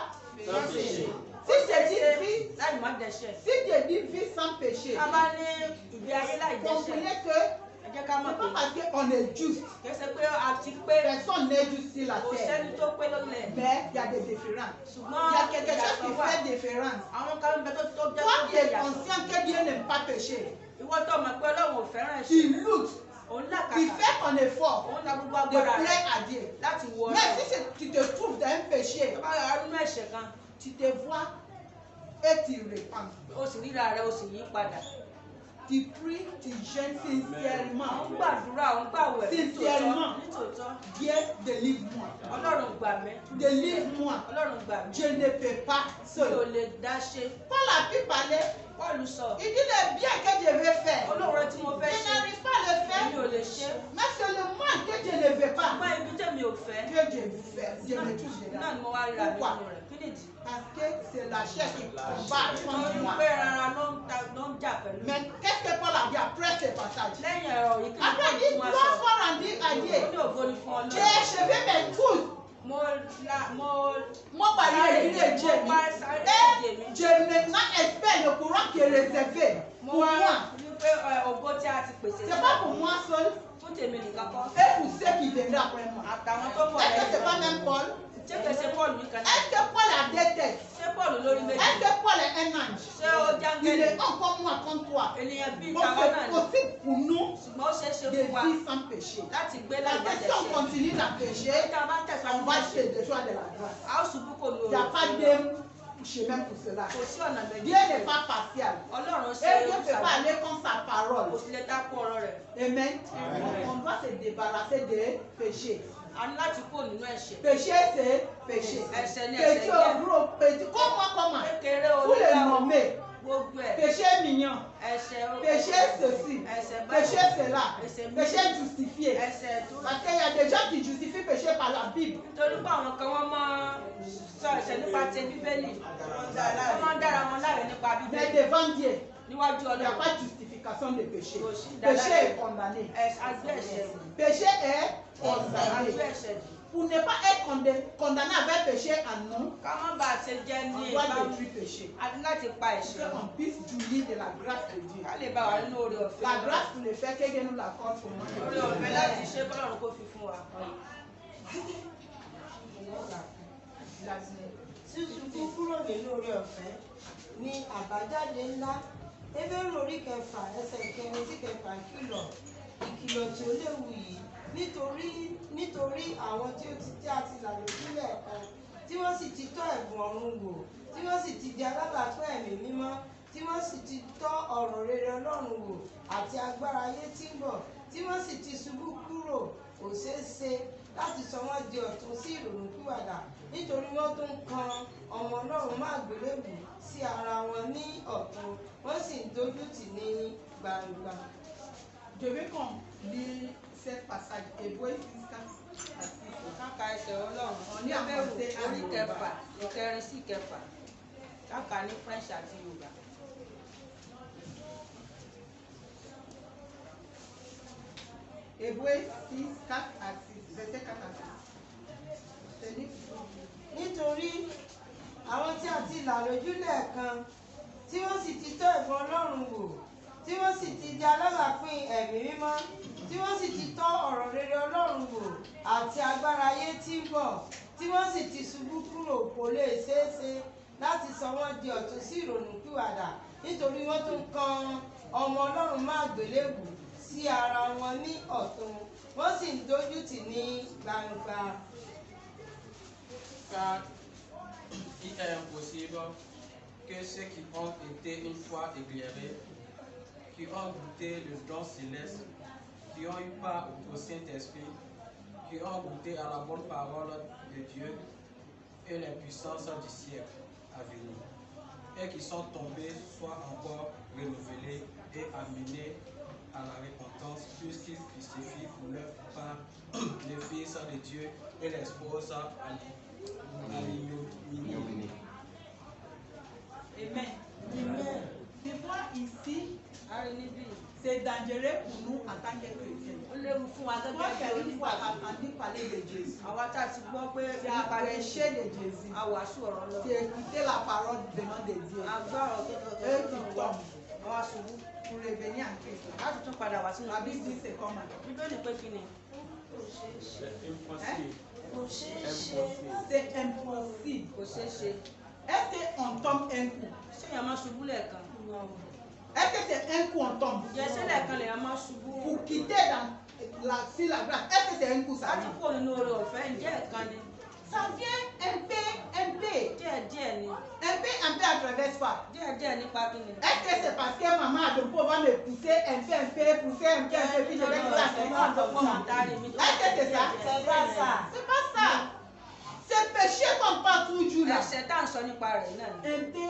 Sans péché. Si je dis vie, láì má dẹ́ṣẹ̀ si je dis vie sans péché, ká bá ní ìgbé ayé láì dẹ́ṣẹ̀ comprenez que ẹ jẹ́ ká mọ̀ c'est pé pas parce qu'on est juste. kì í ṣe pé a ti pé Personne n'est juste sur la kò sẹ́ni terre. tó pé lórílẹ̀ Mais il y a des différences. ṣùgbọ́n Il y a quelque chose qui ìyàtọ̀ wà fait différence. àwọn kan ń bẹ tó jẹ́ Toi tó qui jẹ́ es ìyàtọ̀ conscient que Dieu n'aime pas pécher, ìwọ tó mọ̀ pé Ọlọ́run ò fẹ́ràn tu ẹ̀ṣẹ̀ luttes, òun tu làkàkà fais ton effort òun la gbogbo de agbára rẹ̀ plaire à Dieu. láti wọ Mais Ọlọ́run si tu te trouves dans un péché, tó bá yàrá nínú ẹ̀ṣẹ̀ kan tu te vois et tu répands. ó sì ríra rẹ̀ ó sì yí padà Tu pries, tu jeûnes sincèrement. àwọn gbàdúrà àwọn gbàwẹ̀ Sincèrement. nítòótọ́ Dieu délivre-moi. Ọlọ́run gbà mí Délivre-moi. Ọlọ́run gbà mí Je ne peux pas mi ò seul. lè dá ṣe Paul a pu parler. Pọ́ọ̀lù sọ Il dit le bien que je veux faire. olóore tí mo fẹ́ Je ṣe n'arrive pas à le mi ò faire. lè ṣe Mais c'est le mal que je ne veux pas. ṣùgbọ́n ibi tẹ̀mí ò fẹ́ Que je veux faire. Je me touche náà dedans. ni mo wá ríra mi Pourquoi? nínú rẹ̀ kí nìdí Parce que c'est la chair qui combat contre torí moi. pé rárá ló ń jà pẹ̀lú Mais qu'est-ce que Paul a dit après ce passage? lẹ́yìn ẹ̀rọ yìí kí ni Après, Pọ́ọ̀lù il tún dit wá gloire sọ soit rendue à ó Dieu. ní ògo ni fún J'ai Ọlọ́run achevé mes courses. mo Mon pari est Dieu. Et je maintenant espère le courant qui est réservé mo pour wá moi. rí pé ògo tí a ti pèsè C'est pas pour moi seul fún tèmi nìkan kọ́ et pour ceux qui viendront après moi. àtàwọn tó bọ̀ Est-ce que c'est pas lẹ́yìn même Paul? ṣé kìí ṣe Pọ́ọ̀lù nìkan náà Est-ce que Paul a des têtes? ṣé Pọ́ọ̀lù lórí méjì Est-ce que Paul est un ange? ṣé ó Il jángẹ́lì est encore moi comme toi. ènìyàn bíi Donc tàwa náà c'est ni possible pour nous ṣùgbọ́n ó ṣeé ṣe de fún wa vivre sans péché. láti gbé Parce láì que si on dẹ́ṣẹ̀ continue à pécher, tá a bá on tẹ̀síwájú va lẹ́ṣẹ̀, se détruire de la grâce. a ó ṣubú kò ní Il n'y a pas òòrùn de chemin pour cela. kò sí ọ̀nà méjì Dieu n'est pas partial. Ọlọ́run ṣe Et Dieu ne peut pas olùsàlẹ̀ aller contre sa parole. kò sì lè dákú ọ̀rọ̀ rẹ̀ Amen. On doit se débarrasser des péchés. a ní láti kó nínú ẹ̀ṣẹ̀ Péché, c'est péché. Ẹ̀ṣẹ̀ ni Péché ẹ̀ṣẹ̀ au jẹ́. gros, péché. Comment? kékeré Vous les onígbà nommez. gbogbo ẹ̀ Péché mignon. ẹ̀ṣẹ̀ Péché ceci. ẹ̀ṣẹ̀ Péché cela. ẹ̀ṣẹ̀ Péché justifié. ẹ̀ṣẹ̀ tó Parce qu'il y a des gens qui justifient péché par la Bible. nítorí pé àwọn kan wọ́n máa sọ ẹ̀ṣẹ̀ nípa ti bíbélì wọ́n máa ń dára wọn láre nípa Mais bíbélì devant Dieu, níwájú il n'y a Ọlọ́run pas de justification de péché. kò sí Péché ìdáláre est condamné. agbé ẹ̀ṣẹ̀ Péché est agbé condamné. ẹ̀ṣẹ̀ jù Pour ne pas être condamné avec péché en nous, ká má bàa ṣe jẹ́ on ní doit ìbámu détruire péché. a ní láti pa Que ẹ̀ṣẹ̀ on puisse jouir de la grâce de Dieu. ká lè bá wa nínú oore ọ̀fẹ́ La grâce pour le faire, que Dieu nous l'accorde pour oore nous. ọ̀fẹ́ láti ṣe kọ́lọ́run kó fi fún wa. ṣíṣubú kúrò nínú oore ọ̀fẹ́ ni àbájáde ńlá Hébérù orí kẹfà ẹsẹ̀ ìkẹrin sí kẹfà ìkìlọ̀ tí ó léwu yìí nítorí àwọn tí a ti là lójú lẹ́ẹ̀kan tí wọ́n sì ti tọ́ ẹ̀bùn ọ̀run wò tí wọ́n sì ti di alábàápín ẹ̀mí mímọ́ tí wọ́n sì ti tọ́ ọ̀rọ̀ rere Ọlọ́run wò àti agbára ayé tí ń bọ̀ tí wọ́n sì ti ṣubú kúrò kò ṣeé ṣe láti sọ wọ́n di ọ̀tun sí ìrònúpìwàdà nítorí wọ́n tún kan ọmọ Ọlọ́run má àgbélébù sí ara wọn ní ọ̀tun wọ́n sì ń dojú tì ní gbangba. Je vais lire cette passage Hébreux 6:4. Káka ẹsẹ̀ Ọlọ́run ní Hébérù orí kẹfà ìkẹrin sí ìkẹfà káka ní French àti Yorùbá. Hébreux 6:4-6, verset 4-6. Nítorí àwọn tí a ti là lójú lẹ́ẹ̀kan tí wọ́n sì ti tọ́ ẹ̀bùn Ọlọ́run wò tí wọ́n sì ti di alábàápín ẹ̀mí mímọ́ tí wọ́n sì ti tọ́ ọ̀rọ̀ rere Ọlọ́run wò àti agbára ayé tí ń bọ̀ tí wọ́n sì ti ṣubú kúrò kò lè ṣeé ṣe láti sọ wọ́n di ọ̀tun sí ìrònúpìwàdà nítorí wọ́n tún kan ọmọ Ọlọ́run má àgbélébù sí ara wọn ní ọ̀tun wọ́n sì ń dojú tì ní gbangba. Car il est impossible que ceux qui ont été une fois éclairés, qui ont goûté le don céleste, qui ont eu part au Saint-Esprit, qui ont goûté à la bonne parole de Dieu et les puissances du siècle à venir, et qui sont tombés soient encore renouvelés et amenés à la repentance, puisqu'ils justifient pour leur part le Fils de Dieu et l'espouse à l'ignominie. Amen. Amen. Tu vois ici, A rí níbí c'est dangereux pour nous en tant que chrétiens. ó léwu fún wa Toi gẹ́gẹ́ qui as bí une fois onígbàgbọ́. entendu parler de Jésus, Àwa tá a ti gbọ́ pé tu as prêché de Jésus, a wàásù ọ̀rọ̀ lọ. tu as écouté la parole venant de Dieu, A gbọ́ ọ̀rọ̀ tó tọ́ et tu tó wà. tombes Àwa ṣubú pour revenir en Christ. láti tún padà wá sínú La Bible dit Kristi. c'est comment? Bíbélì pé kí ni? Hein? Kò ṣeé ṣe láti C'est impossible. Kò ṣeé ṣe. Est-ce qu'on tombe un coup? Ṣé èèyàn máa ṣubú lẹ́ẹ̀kan? Est-ce que c'est un coup on tombe? Ǹjẹ́ ṣé lẹ́ẹ̀kan lèèyàn máa ṣubú? Pour quitter sur la grâce, est-ce que c'est un coup ça Láti vient? kúrò nínú oore ọ̀fẹ́ ǹjẹ́ ẹ̀kan ni? Ça vient un peu. Díẹ̀díẹ̀ ni. Un peu à travers quoi? Díẹ̀díẹ̀ nípa kí ni? Est-ce que c'est parce que maman a donc va me pousser un peu, puis je vais quitter la grâce? Est-ce que c'est ça? C'est pas ça. C'est pas ça. C'est péché qu'on parle toujours là. Ẹ̀ṣẹ̀ tá à ń sọ nípa rẹ̀ náà ni. Un peu,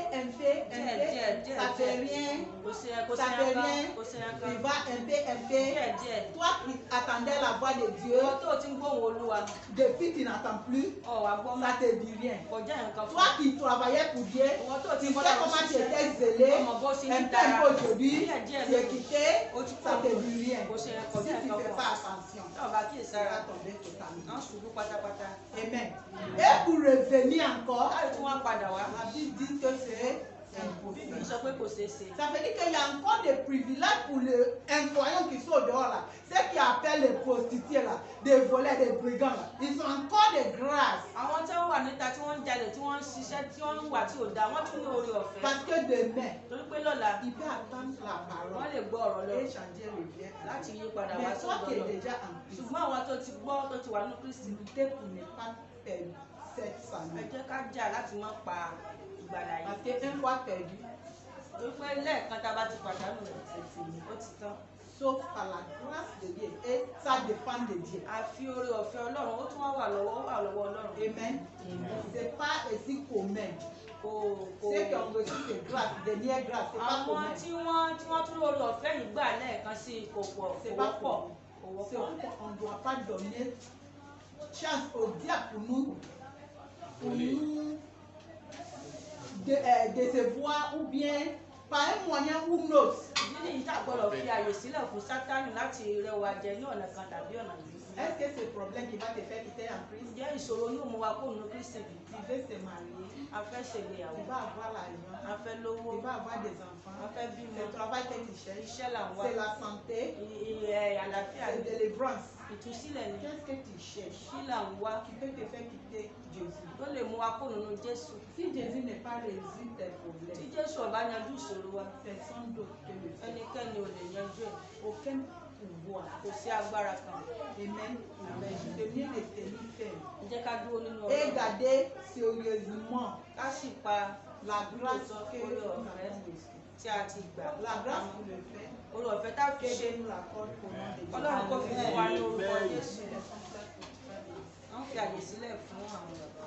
ça fait rien. Kò sí ẹ kò sí Ça ẹ fait kan rien. kò sí ẹ Tu kan. vas un peu. Díẹ̀díẹ̀. Toi qui attendais la voix de Dieu, Ìwọ tó o ti ń gbóhùn Olúwa, depuis tu n'attends plus, ọ̀ wá gbọ́ ça mọ́. te dit rien. Kò jẹ́ nǹkan fún Toi ọ. qui travaillais pour Dieu, Ìwọ tó o ti tu ń sais comment tu étais zélé, Ọmọ bó ṣe un ń peu aujourd'hui, Díẹ̀díẹ̀ tu es quitté, o ti ça te dit rien. Kò ṣe Si kò jẹ́ tu ne nǹkan fais fún pas ọ. attention, Náà bá kíyè tu sára. vas tomber totalement. Náà ṣubú pátápátá. Amen. Et pour revenir encore, Láì tún wá padà wá. la Bible dit que c'est Bíbélì impossible. sọ pé kò ṣeé ṣe. Ça veut dire qu'il y a encore des privilèges pour les incroyants qui sont dehors là. Ceux qui appellent les prostituées là, des voleurs, des brigands là. Ils ont encore des grâces. Àwọn tí wọ́n wà níta tí wọ́n ń jalè tí wọ́n ń ṣiṣẹ́ tí wọ́n ń wà tí ò dáa wọ́n tún ní oore ọ̀fẹ́. Parce que demain, Torí pé lọ́la il peut attendre la wọ́n parole lè gbọ́ ọ̀rọ̀ lọ et changer le bien. láti yí padà wá Mais toi sọ́dọ̀ qui es lọ. déjà en Christ, Ṣùgbọ́n àwọn tó ti gbọ́ tó ti wà nínú Kristi luttez pour ne pas perdre cette ẹ famille. jẹ́ ká jà láti má pa ìgbàlà Parce yìí. qu'une fois perdu, Torí pé lẹ́ẹ̀kan tá a bá ti pàdánù rẹ̀ c'est fini. ó ti tán. Sauf par la grâce de Dieu. Et ça dépend de Dieu. Àfi oore ọ̀fẹ́ Ọlọ́run ó tún wá wà lọ́wọ́ Ọlọ́run. Amen. C'est pas aussi commun. Kò Ceux qui ont reçu ces grâces, dernières grâces, c'est pas àwọn commun. tí wọ́n tún oore ọ̀fẹ́ yìí gbà lẹ́ẹ̀kan sí kò pọ̀ kò C'est pas wọ́pọ̀ commun. kò C'est wọ́pọ̀. pourquoi on ne doit pas donner chance au diable pour nous décevoir ou bien par un moyen ou un autre. Ìdí nìyí tá a gbọ́dọ̀ fi àyè sílẹ̀ fún Sátánì láti rẹ́ wa jẹ ní ọ̀nà kan tàbí ọ̀nà yìí. Est-ce que c'est le problème qui va te faire quitter en Christ? Ǹjẹ́ ìṣòro yóò mú wa kó nínú Kristi bí? Tu veux te marier, A fẹ́ ṣègbéyàwó, tu vas avoir l'argent, a fẹ́ lówó, tu vas avoir des a enfants, fẹ́ bímọ, c'est le travail que tu cherches, iṣẹ́ là ń wá, c'est la santé, àlàáfíà c'est ni, délivrance. ìtúsílẹ̀ ni, Qu'est-ce que tu cherches kí là ń wá qui peut te faire quitter Jésus? tó lè mú wa kó nínú Jésù. Si Jésus n'est pas résolu tes Tí problèmes, Jésù ọba bá yanjú ìṣòro wa Personne d'autre peut le faire. ẹnikẹ́ni ò lè yanjú ẹ̀. Aucun pouvoir. Kò sí agbára kan. Et même tenir les tenir fermes. Ẹ jẹ́ ká dúró nínú Et Ọlọ́run. garder sérieusement Ká sì pa la grâce lóòótọ́ que orí nous ọ̀fẹ́ avons reçue. tí a ti gbà. La grâce pour le faire. Orí ọ̀fẹ́ tá a fi Que ṣe. Dieu nous l'accorde au nom de Dieu. Ọlọ́run kò fi fún wa ní orúkọ Jésù. Amen. Wọ́n fi àyè sílẹ̀ fún àwọn bàbá.